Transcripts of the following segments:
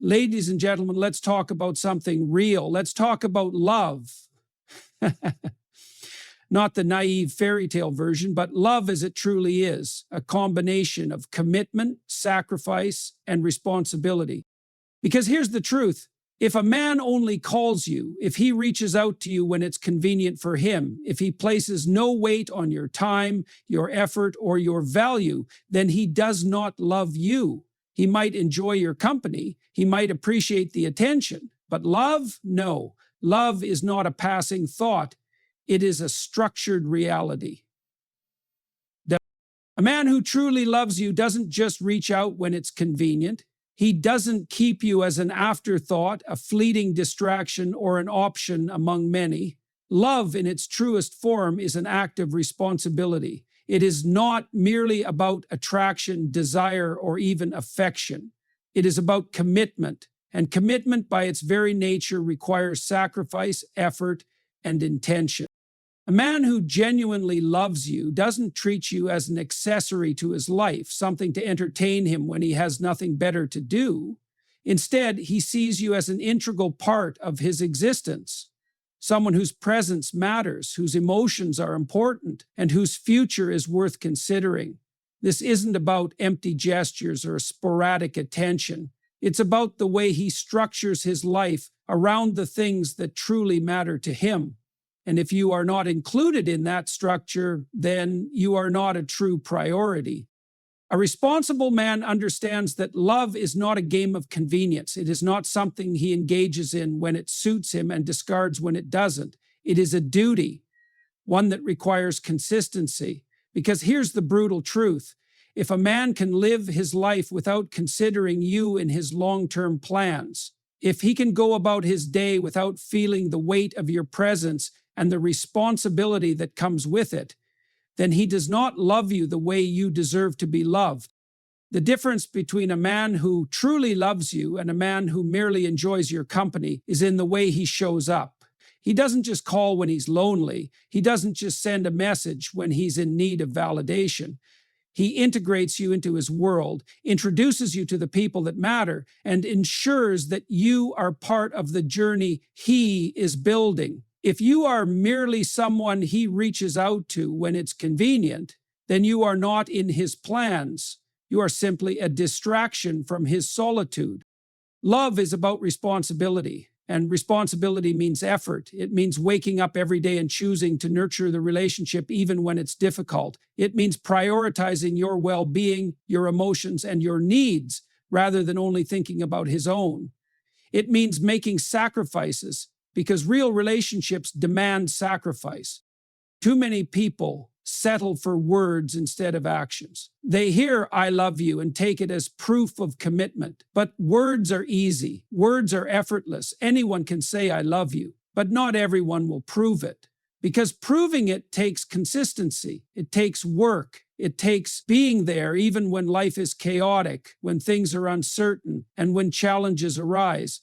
Ladies and gentlemen, let's talk about something real. Let's talk about love. Not the naive fairy tale version, but love as it truly is, a combination of commitment, sacrifice, and responsibility. Because here's the truth. If a man only calls you, if he reaches out to you when it's convenient for him, if he places no weight on your time, your effort, or your value, then he does not love you. He might enjoy your company, he might appreciate the attention, but love? No. Love is not a passing thought. It is a structured reality. A man who truly loves you doesn't just reach out when it's convenient. He doesn't keep you as an afterthought, a fleeting distraction, or an option among many. Love, in its truest form, is an act of responsibility. It is not merely about attraction, desire, or even affection. It is about commitment, and commitment by its very nature requires sacrifice, effort, and intention. A man who genuinely loves you doesn't treat you as an accessory to his life, something to entertain him when he has nothing better to do. Instead, he sees you as an integral part of his existence, someone whose presence matters, whose emotions are important, and whose future is worth considering. This isn't about empty gestures or sporadic attention. It's about the way he structures his life around the things that truly matter to him. And if you are not included in that structure, then you are not a true priority. A responsible man understands that love is not a game of convenience. It is not something he engages in when it suits him and discards when it doesn't. It is a duty, one that requires consistency. Because here's the brutal truth. If a man can live his life without considering you in his long-term plans, if he can go about his day without feeling the weight of your presence and the responsibility that comes with it, then he does not love you the way you deserve to be loved. The difference between a man who truly loves you and a man who merely enjoys your company is in the way he shows up. He doesn't just call when he's lonely. He doesn't just send a message when he's in need of validation. He integrates you into his world, introduces you to the people that matter, and ensures that you are part of the journey he is building. If you are merely someone he reaches out to when it's convenient, then you are not in his plans. You are simply a distraction from his solitude. Love is about responsibility, and responsibility means effort. It means waking up every day and choosing to nurture the relationship even when it's difficult. It means prioritizing your well-being, your emotions, and your needs rather than only thinking about his own. It means making sacrifices, because real relationships demand sacrifice. Too many people settle for words instead of actions. They hear "I love you" and take it as proof of commitment. But words are easy. Words are effortless. Anyone can say "I love you," but not everyone will prove it. Because proving it takes consistency. It takes work. It takes being there even when life is chaotic, when things are uncertain, and when challenges arise.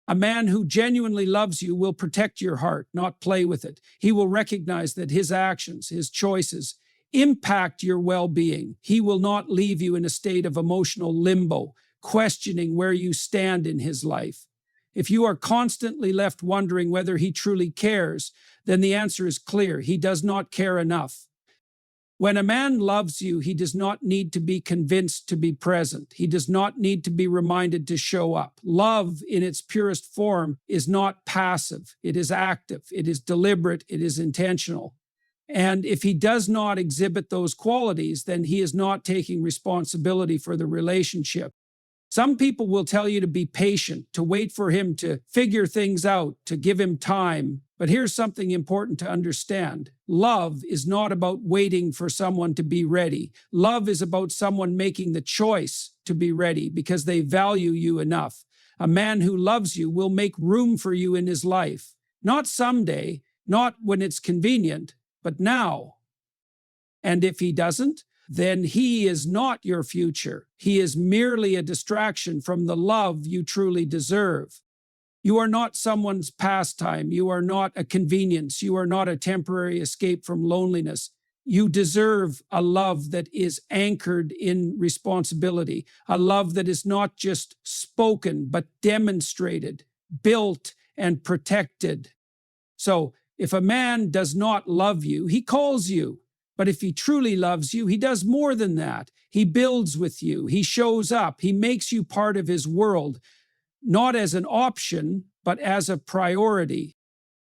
A man who genuinely loves you will protect your heart, not play with it. He will recognize that his actions, his choices, impact your well-being. He will not leave you in a state of emotional limbo, questioning where you stand in his life. If you are constantly left wondering whether he truly cares, then the answer is clear. He does not care enough. When a man loves you, he does not need to be convinced to be present. He does not need to be reminded to show up. Love, in its purest form, is not passive. It is active. It is deliberate. It is intentional. And if he does not exhibit those qualities, then he is not taking responsibility for the relationship. Some people will tell you to be patient, to wait for him to figure things out, to give him time. But here's something important to understand. Love is not about waiting for someone to be ready. Love is about someone making the choice to be ready because they value you enough. A man who loves you will make room for you in his life. Not someday, not when it's convenient, but now. And if he doesn't, then he is not your future. He is merely a distraction from the love you truly deserve. You are not someone's pastime. You are not a convenience. You are not a temporary escape from loneliness. You deserve a love that is anchored in responsibility, a love that is not just spoken, but demonstrated, built, and protected. So, if a man does not love you, he calls you. But if he truly loves you, he does more than that. He builds with you, he shows up, he makes you part of his world, not as an option, but as a priority.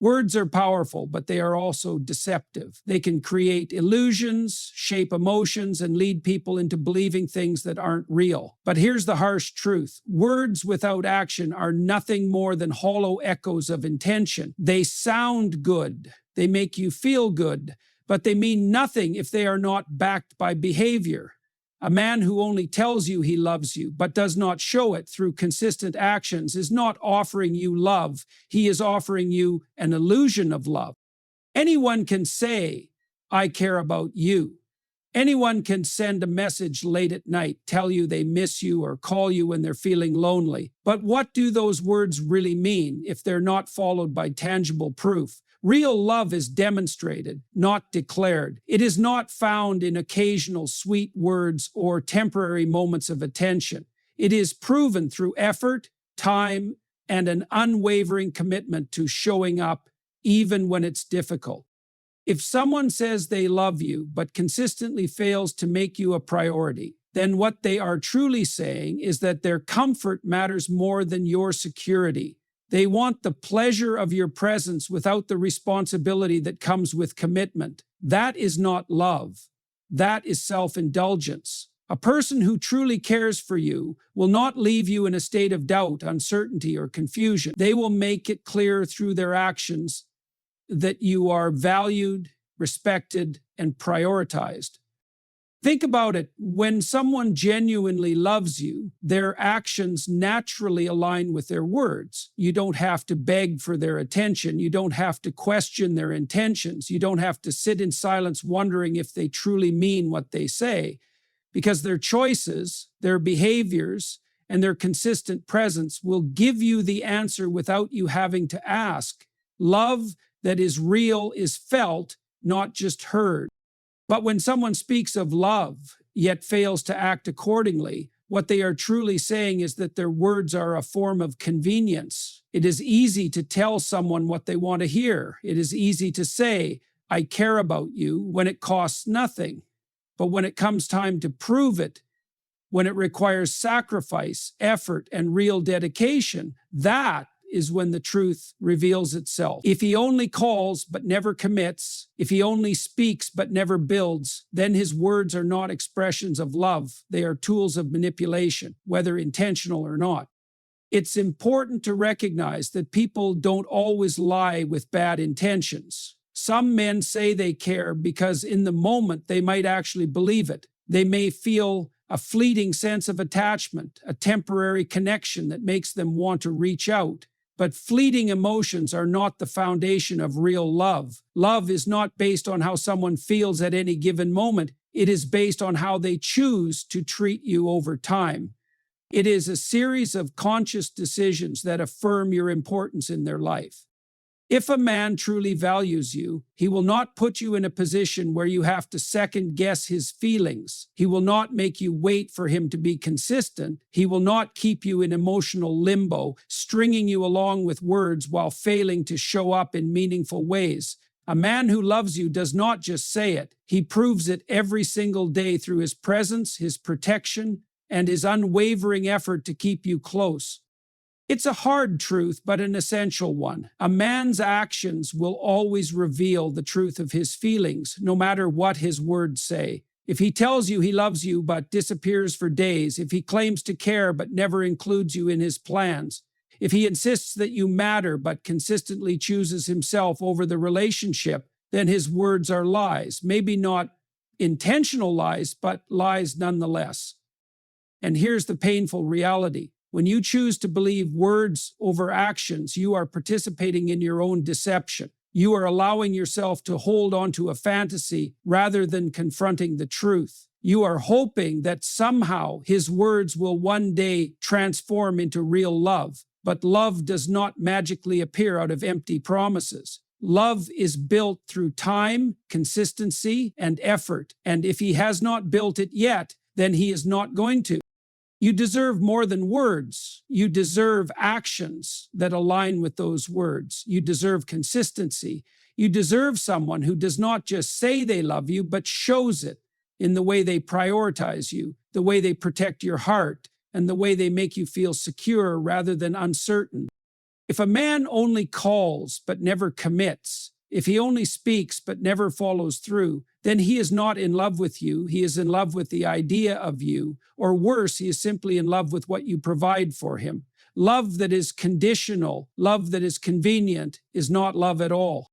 Words are powerful, but they are also deceptive. They can create illusions, shape emotions, and lead people into believing things that aren't real. But here's the harsh truth. Words without action are nothing more than hollow echoes of intention. They sound good, they make you feel good, but they mean nothing if they are not backed by behavior. A man who only tells you he loves you, but does not show it through consistent actions, is not offering you love. He is offering you an illusion of love. Anyone can say, I care about you. Anyone can send a message late at night, tell you they miss you, or call you when they're feeling lonely. But what do those words really mean if they're not followed by tangible proof? Real love is demonstrated, not declared. It is not found in occasional sweet words or temporary moments of attention. It is proven through effort, time, and an unwavering commitment to showing up even when it's difficult. If someone says they love you but consistently fails to make you a priority, then what they are truly saying is that their comfort matters more than your security. They want the pleasure of your presence without the responsibility that comes with commitment. That is not love. That is self-indulgence. A person who truly cares for you will not leave you in a state of doubt, uncertainty, or confusion. They will make it clear through their actions that you are valued, respected, and prioritized. Think about it. When someone genuinely loves you, their actions naturally align with their words. You don't have to beg for their attention. You don't have to question their intentions. You don't have to sit in silence wondering if they truly mean what they say, because their choices, their behaviors, and their consistent presence will give you the answer without you having to ask. Love that is real is felt, not just heard. But when someone speaks of love, yet fails to act accordingly, what they are truly saying is that their words are a form of convenience. It is easy to tell someone what they want to hear. It is easy to say, I care about you, when it costs nothing. But when it comes time to prove it, when it requires sacrifice, effort, and real dedication, that is when the truth reveals itself. If he only calls but never commits, if he only speaks but never builds, then his words are not expressions of love. They are tools of manipulation, whether intentional or not. It's important to recognize that people don't always lie with bad intentions. Some men say they care because in the moment they might actually believe it. They may feel a fleeting sense of attachment, a temporary connection that makes them want to reach out. But fleeting emotions are not the foundation of real love. Love is not based on how someone feels at any given moment. It is based on how they choose to treat you over time. It is a series of conscious decisions that affirm your importance in their life. If a man truly values you, he will not put you in a position where you have to second guess his feelings. He will not make you wait for him to be consistent. He will not keep you in emotional limbo, stringing you along with words while failing to show up in meaningful ways. A man who loves you does not just say it. He proves it every single day through his presence, his protection, and his unwavering effort to keep you close. It's a hard truth, but an essential one. A man's actions will always reveal the truth of his feelings, no matter what his words say. If he tells you he loves you but disappears for days, if he claims to care but never includes you in his plans, if he insists that you matter but consistently chooses himself over the relationship, then his words are lies. Maybe not intentional lies, but lies nonetheless. And here's the painful reality. When you choose to believe words over actions, you are participating in your own deception. You are allowing yourself to hold on to a fantasy rather than confronting the truth. You are hoping that somehow his words will one day transform into real love. But love does not magically appear out of empty promises. Love is built through time, consistency, and effort, and if he has not built it yet, then he is not going to. You deserve more than words. You deserve actions that align with those words. You deserve consistency. You deserve someone who does not just say they love you, but shows it in the way they prioritize you, the way they protect your heart, and the way they make you feel secure rather than uncertain. If a man only calls but never commits, if he only speaks but never follows through, then he is not in love with you, he is in love with the idea of you, or worse, he is simply in love with what you provide for him. Love that is conditional, love that is convenient, is not love at all.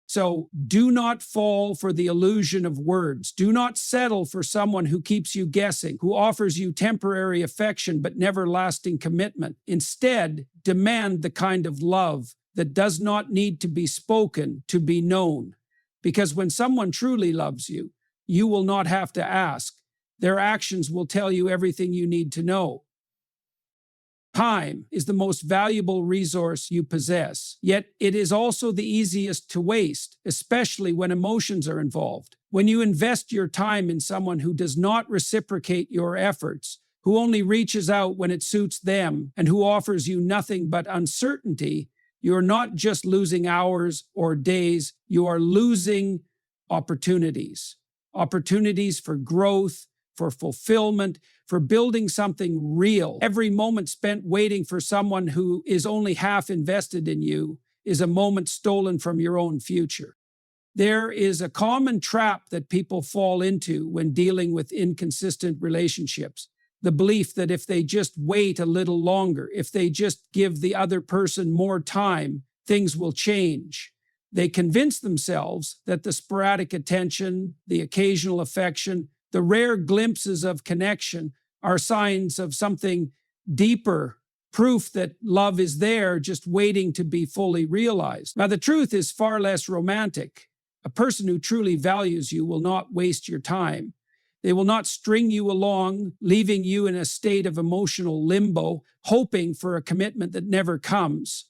So do not fall for the illusion of words. Do not settle for someone who keeps you guessing, who offers you temporary affection but never lasting commitment. Instead, demand the kind of love that does not need to be spoken to be known. Because when someone truly loves you, you will not have to ask. Their actions will tell you everything you need to know. Time is the most valuable resource you possess, yet it is also the easiest to waste, especially when emotions are involved. When you invest your time in someone who does not reciprocate your efforts, who only reaches out when it suits them, and who offers you nothing but uncertainty, you are not just losing hours or days, you are losing opportunities. Opportunities for growth, for fulfillment, for building something real. Every moment spent waiting for someone who is only half invested in you is a moment stolen from your own future. There is a common trap that people fall into when dealing with inconsistent relationships. The belief that if they just wait a little longer, if they just give the other person more time, things will change. They convince themselves that the sporadic attention, the occasional affection, the rare glimpses of connection are signs of something deeper, proof that love is there just waiting to be fully realized. Now, the truth is far less romantic. A person who truly values you will not waste your time. They will not string you along, leaving you in a state of emotional limbo, hoping for a commitment that never comes.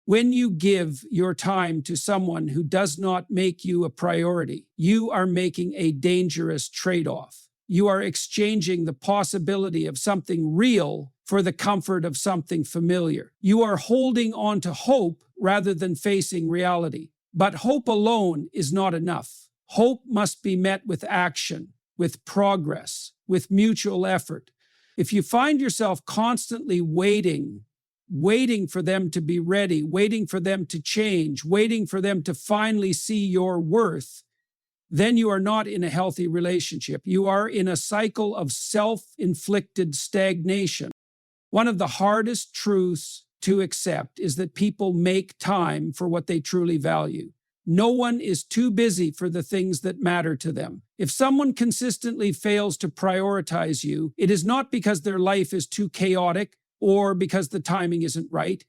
When you give your time to someone who does not make you a priority, you are making a dangerous trade-off. You are exchanging the possibility of something real for the comfort of something familiar. You are holding on to hope rather than facing reality. But hope alone is not enough. Hope must be met with action, with progress, with mutual effort. If you find yourself constantly waiting for them to be ready, waiting for them to change, waiting for them to finally see your worth, then you are not in a healthy relationship. You are in a cycle of self-inflicted stagnation. One of the hardest truths to accept is that people make time for what they truly value. No one is too busy for the things that matter to them. If someone consistently fails to prioritize you, it is not because their life is too chaotic or because the timing isn't right.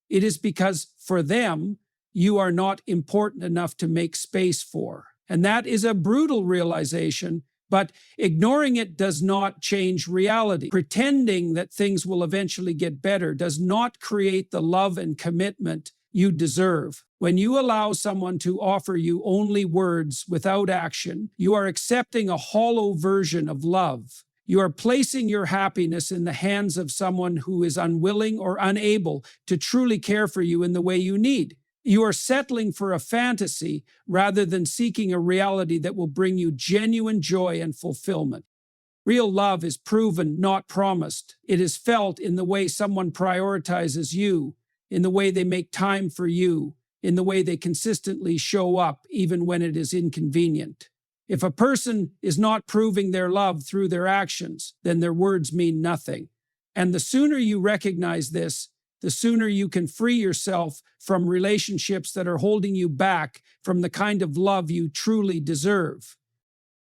It is because, for them, you are not important enough to make space for. And that is a brutal realization, but ignoring it does not change reality. Pretending that things will eventually get better does not create the love and commitment you deserve. When you allow someone to offer you only words without action, you are accepting a hollow version of love. You are placing your happiness in the hands of someone who is unwilling or unable to truly care for you in the way you need. You are settling for a fantasy rather than seeking a reality that will bring you genuine joy and fulfillment. Real love is proven, not promised. It is felt in the way someone prioritizes you, in the way they make time for you, in the way they consistently show up even when it is inconvenient. If a person is not proving their love through their actions, then their words mean nothing. And the sooner you recognize this, the sooner you can free yourself from relationships that are holding you back from the kind of love you truly deserve.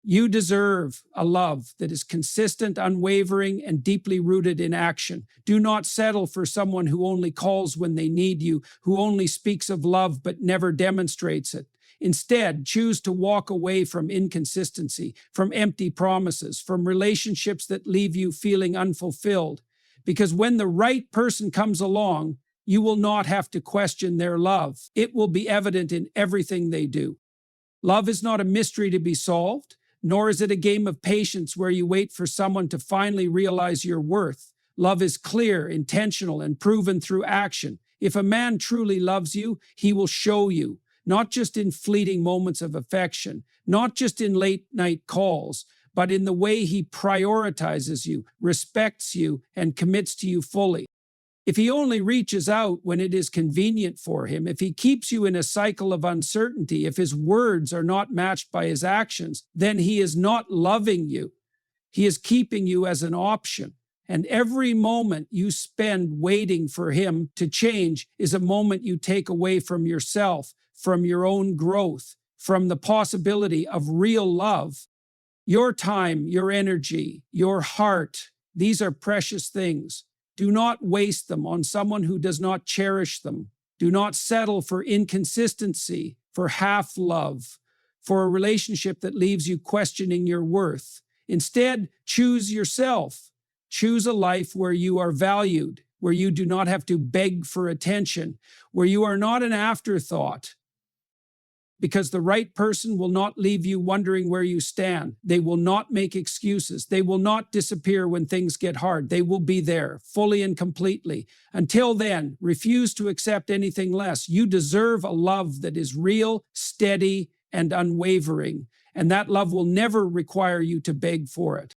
You deserve a love that is consistent, unwavering, and deeply rooted in action. Do not settle for someone who only calls when they need you, who only speaks of love but never demonstrates it. Instead, choose to walk away from inconsistency, from empty promises, from relationships that leave you feeling unfulfilled. Because when the right person comes along, You will not have to question their love. It will be evident in everything they do. Love is not a mystery to be solved, nor is it a game of patience where you wait for someone to finally realize your worth. Love is clear, intentional, and proven through action. If a man truly loves you, he will show you, not just in fleeting moments of affection, not just in late-night calls, but in the way he prioritizes you, respects you, and commits to you fully. If he only reaches out when it is convenient for him, if he keeps you in a cycle of uncertainty, if his words are not matched by his actions, then he is not loving you. He is keeping you as an option. And every moment you spend waiting for him to change is a moment you take away from yourself, from your own growth, from the possibility of real love. Your time, your energy, your heart, these are precious things. Do not waste them on someone who does not cherish them. Do not settle for inconsistency, for half love, for a relationship that leaves you questioning your worth. Instead, choose yourself. Choose a life where you are valued, where you do not have to beg for attention, where you are not an afterthought. Because the right person will not leave you wondering where you stand. They will not make excuses. They will not disappear when things get hard. They will be there, fully and completely. Until then, refuse to accept anything less. You deserve a love that is real, steady, and unwavering, and that love will never require you to beg for it.